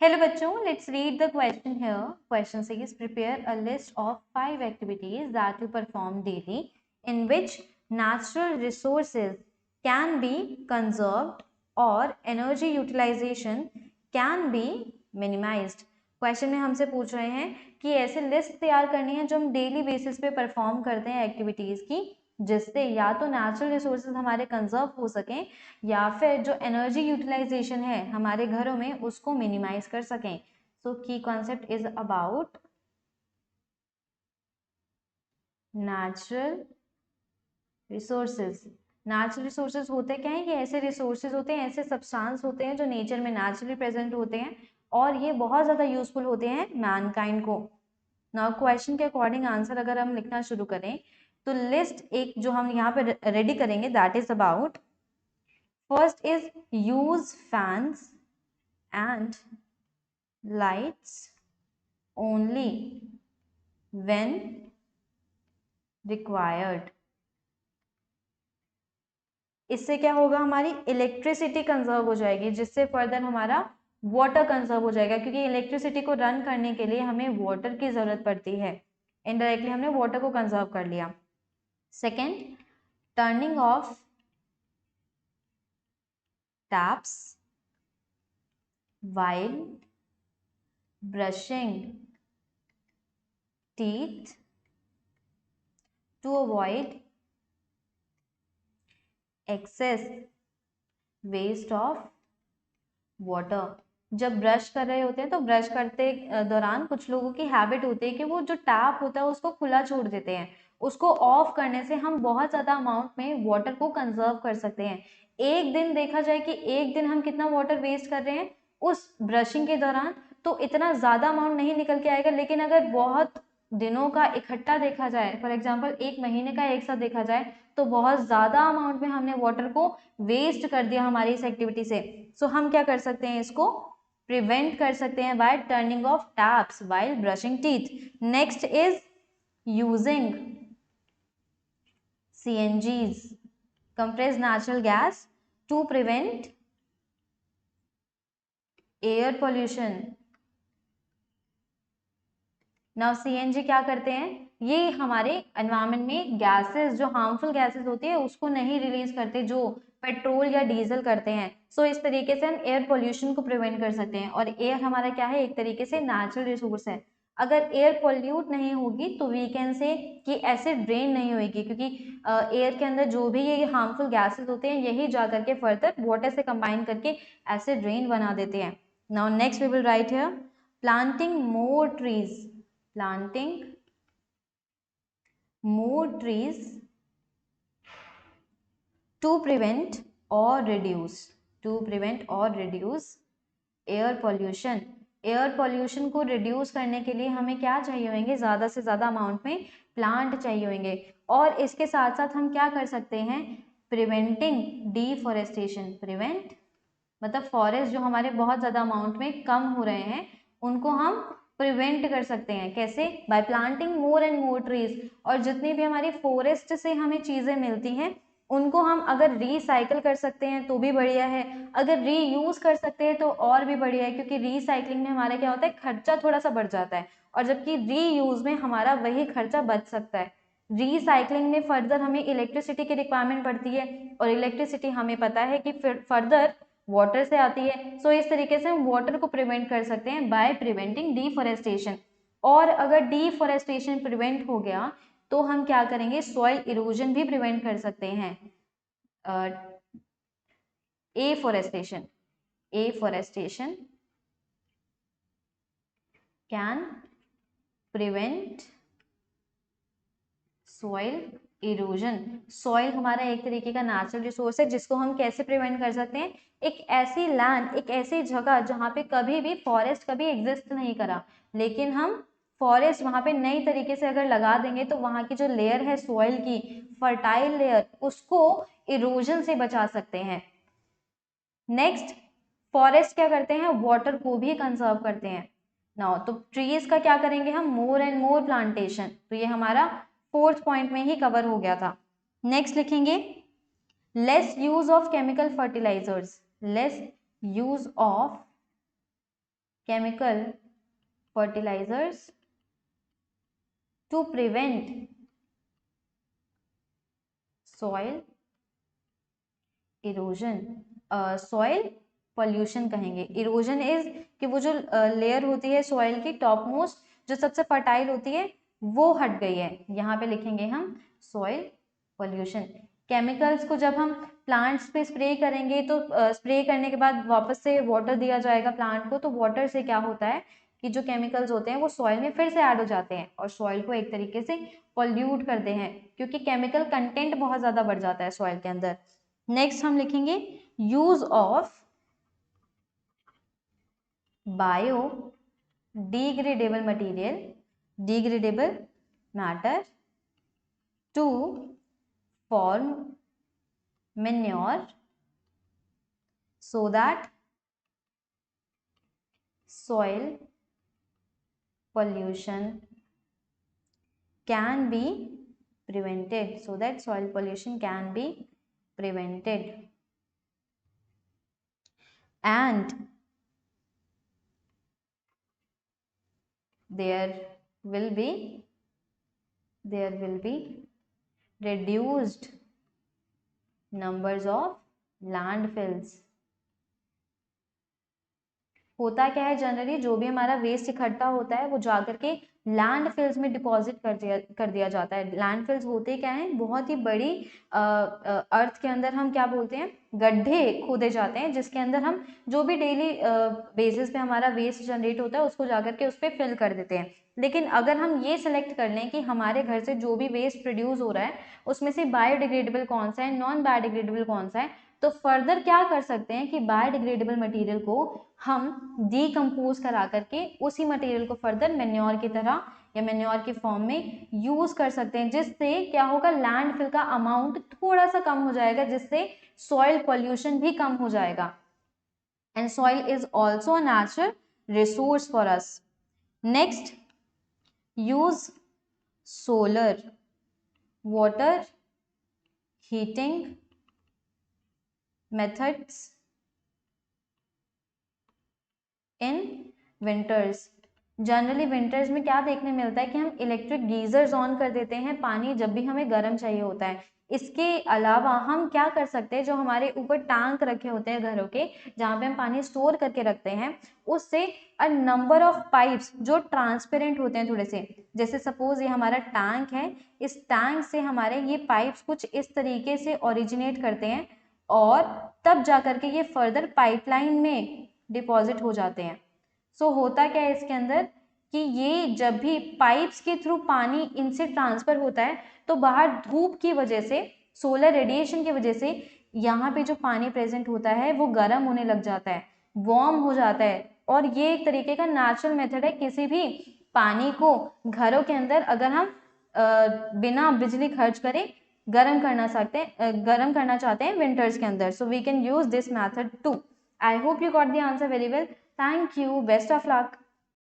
Hello बच्चों, let's read the question here. Question says prepare a list of 5 activities that you perform daily in which natural resources can be conserved or energy utilization can be minimized. Question में हमसे पूछ रहे हैं कि ऐसे list तैयार करनी है जो हम डेली बेसिस पे परफॉर्म करते हैं एक्टिविटीज की, जिससे या तो नेचुरल रिसोर्सेज हमारे कंजर्व हो सकें या फिर जो एनर्जी यूटिलाइजेशन है हमारे घरों में उसको मिनिमाइज कर सकें. सो की concept is about natural resources. Natural resources होते क्या हैं? ये ऐसे रिसोर्सेज होते हैं, ऐसे सब्सटेंस होते हैं जो नेचर में नेचुरली प्रेजेंट होते हैं और ये बहुत ज़्यादा यूजफुल होते हैं मैनकाइंड को. नाउ क्वेश्चन के अकॉर्डिंग आंसर अगर हम लिखना शुरू करें तो लिस्ट एक जो हम यहाँ पे रेडी करेंगे that is about, first is use fans and lights only when required. इससे क्या होगा? हमारी इलेक्ट्रिसिटी कंजर्व हो जाएगी, जिससे फर्दर हमारा वाटर कंजर्व हो जाएगा, क्योंकि इलेक्ट्रिसिटी को रन करने के लिए हमें वाटर की जरूरत पड़ती है. इनडायरेक्टली हमने वाटर को कंजर्व कर लिया. Second, turning of taps while brushing teeth to avoid excess waste of water. जब ब्रश कर रहे होते हैं तो ब्रश करते दौरान कुछ लोगों की हैबिट होती है कि वो जो टैप होता है उसको खुला छोड़ देते हैं. उसको ऑफ करने से हम बहुत ज़्यादा अमाउंट में वाटर को कंजर्व कर सकते हैं. एक दिन देखा जाए कि एक दिन हम कितना वाटर वेस्ट कर रहे हैं उस ब्रशिंग के दौरान, तो इतना ज़्यादा अमाउंट नहीं निकल के आएगा. लेकिन अगर बहुत दिनों का इकट्ठा देखा जाए, फॉर एग्जाम्पल एक महीने का एक साथ देखा जाए, तो बहुत ज़्यादा अमाउंट में हमने वाटर को वेस्ट कर दिया हमारी इस एक्टिविटी से. सो हम क्या कर सकते हैं? इसको प्रिवेंट कर सकते हैं bye turning of taps while brushing teeth. Next is using CNGs, compressed natural gas, to prevent air pollution. Now CNG क्या करते हैं? ये हमारे एनवायरमेंट में गैसेस, जो हार्मफुल गैसेस होती है उसको नहीं रिलीज करते जो पेट्रोल या डीजल करते हैं. सो इस तरीके से हम एयर पोल्यूशन को प्रिवेंट कर सकते हैं. और एयर हमारा क्या है? एक तरीके से नेचुरल रिसोर्स है. अगर एयर पोल्यूट नहीं होगी तो वी कैन से कि एसिड ड्रेन नहीं होगी, क्योंकि एयर के अंदर जो भी ये हार्मफुल गैसेस होते हैं यही जा करके फर्दर वाटर से कंबाइन करके एसिड ड्रेन बना देते हैं. Now next we will write here planting more trees. Planting more trees to prevent or reduce air pollution. Air pollution को रिड्यूस करने के लिए हमें क्या चाहिए होंगे? ज़्यादा से ज़्यादा अमाउंट में प्लांट चाहिए होंगे. और इसके साथ साथ हम क्या कर सकते हैं? Preventing deforestation. प्रिवेंट मतलब फॉरेस्ट जो हमारे बहुत ज़्यादा अमाउंट में कम हो रहे हैं उनको हम प्रिवेंट कर सकते हैं. कैसे? Bye planting more and more trees. और जितनी भी हमारी फॉरेस्ट से हमें चीज़ें मिलती हैं उनको हम अगर रिसाइकल कर सकते हैं तो भी बढ़िया है, अगर रीयूज कर सकते हैं तो और भी बढ़िया है, क्योंकि रिसाइकलिंग में हमारा क्या होता है? खर्चा थोड़ा सा बढ़ जाता है, और जबकि रीयूज में हमारा वही खर्चा बच सकता है. रिसाइकलिंग में फर्दर हमें इलेक्ट्रिसिटी की रिक्वायरमेंट पड़ती है और इलेक्ट्रिसिटी हमें पता है कि फर्दर वाटर से आती है. सो इस तरीके से हम वाटर को प्रिवेंट कर सकते हैं बाय प्रिवेंटिंग डिफॉरेस्टेशन. और अगर डिफॉरेस्टेशन प्रिवेंट हो गया तो हम क्या करेंगे? सॉइल इरोजन भी प्रिवेंट कर सकते हैं. Afforestation can prevent soil erosion. Soil हमारा एक तरीके का नेचुरल रिसोर्स है जिसको हम कैसे प्रिवेंट कर सकते हैं? एक ऐसी लैंड, एक ऐसी जगह जहाँ पे कभी भी फॉरेस्ट कभी एग्जिस्ट नहीं करा, लेकिन हम फॉरेस्ट वहाँ पे नई तरीके से अगर लगा देंगे तो वहाँ की जो लेयर है सॉइल की, फर्टाइल लेयर, उसको इरोजन से बचा सकते हैं. नेक्स्ट, फॉरेस्ट क्या करते हैं? वाटर को भी कंजर्व करते हैं. नाउ तो ट्रीज का क्या करेंगे हम? More and more plantation. तो ये हमारा 4th पॉइंट में ही कवर हो गया था. नेक्स्ट लिखेंगे less use of chemical fertilizers. Less use of chemical fertilizers to prevent soil erosion. Soil pollution कहेंगे. इरोजन इज कि वो जो लेयर होती है सॉइल की टॉप मोस्ट, जो सबसे फर्टाइल होती है, वो हट गई है. यहाँ पे लिखेंगे हम सॉइल पॉल्यूशन. केमिकल्स को जब हम प्लांट्स पे स्प्रे करेंगे तो स्प्रे करने के बाद वापस से वाटर दिया जाएगा प्लांट को, तो वाटर से क्या होता है कि जो केमिकल्स होते हैं वो सॉइल में फिर से ऐड हो जाते हैं और सॉइल को एक तरीके से पॉल्यूट करते हैं, क्योंकि केमिकल कंटेंट बहुत ज़्यादा बढ़ जाता है सॉइल के अंदर. नेक्स्ट हम लिखेंगे use of biodegradable material, degradable matter to form manure so that soil pollution can be prevented, so that soil pollution can be prevented. And there will be reduced numbers of landfills. होता क्या है, generally जो भी हमारा waste इकट्ठा होता है वो जाकर के लैंडफिल्स में डिपॉजिट कर दिया जाता है. लैंडफिल्स होते क्या हैं, बहुत ही बड़ी अर्थ के अंदर हम क्या बोलते हैं, गड्ढे खोदे जाते हैं, जिसके अंदर हम जो भी डेली बेसिस पे हमारा वेस्ट जनरेट होता है उसको जाकर के उस पर फिल कर देते हैं. लेकिन अगर हम ये सेलेक्ट कर लें कि हमारे घर से जो भी वेस्ट प्रोड्यूस हो रहा है उसमें से बायोडिग्रेडेबल कौन सा है, नॉन बायोडिग्रेडेबल कौन सा है, तो फर्दर क्या कर सकते हैं कि बायोडिग्रेडेबल मटेरियल को हम डीकम्पोज करा करके उसी मटेरियल को फर्दर मेन्योर की तरह या मेन्योर के फॉर्म में यूज कर सकते हैं, जिससे क्या होगा, लैंडफिल का अमाउंट थोड़ा सा कम हो जाएगा, जिससे सॉइल पॉल्यूशन भी कम हो जाएगा. And soil is also a natural resource for us. Next, use solar water heating methods in winters. Generally winters में क्या देखने मिलता है कि हम इलेक्ट्रिक गीजर्स ऑन कर देते हैं पानी जब भी हमें गर्म चाहिए होता है. इसके अलावा हम क्या कर सकते हैं, जो हमारे ऊपर टैंक रखे होते हैं घरों के, जहाँ पे हम पानी स्टोर करके रखते हैं, उससे अ नंबर ऑफ पाइप्स जो ट्रांसपेरेंट होते हैं थोड़े से, जैसे सपोज ये हमारा टैंक है, इस टैंक से हमारे ये पाइप्स कुछ इस तरीके से ओरिजिनेट करते हैं और तब जाकर के ये फर्दर पाइपलाइन में डिपॉजिट हो जाते हैं. सो होता क्या है इसके अंदर कि ये जब भी पाइप्स के थ्रू पानी इनसे ट्रांसफर होता है तो बाहर धूप की वजह से, सोलर रेडिएशन की वजह से यहाँ पे जो पानी प्रेजेंट होता है वो गर्म होने लग जाता है, वार्म हो जाता है. और ये एक तरीके का नेचुरल मेथड है. किसी भी पानी को घरों के अंदर अगर हम बिना बिजली खर्च करें गर्म करना चाहते हैं विंटर्स के अंदर, so we can use this method to. I hope you got the answer very well. Thank you. Best of luck.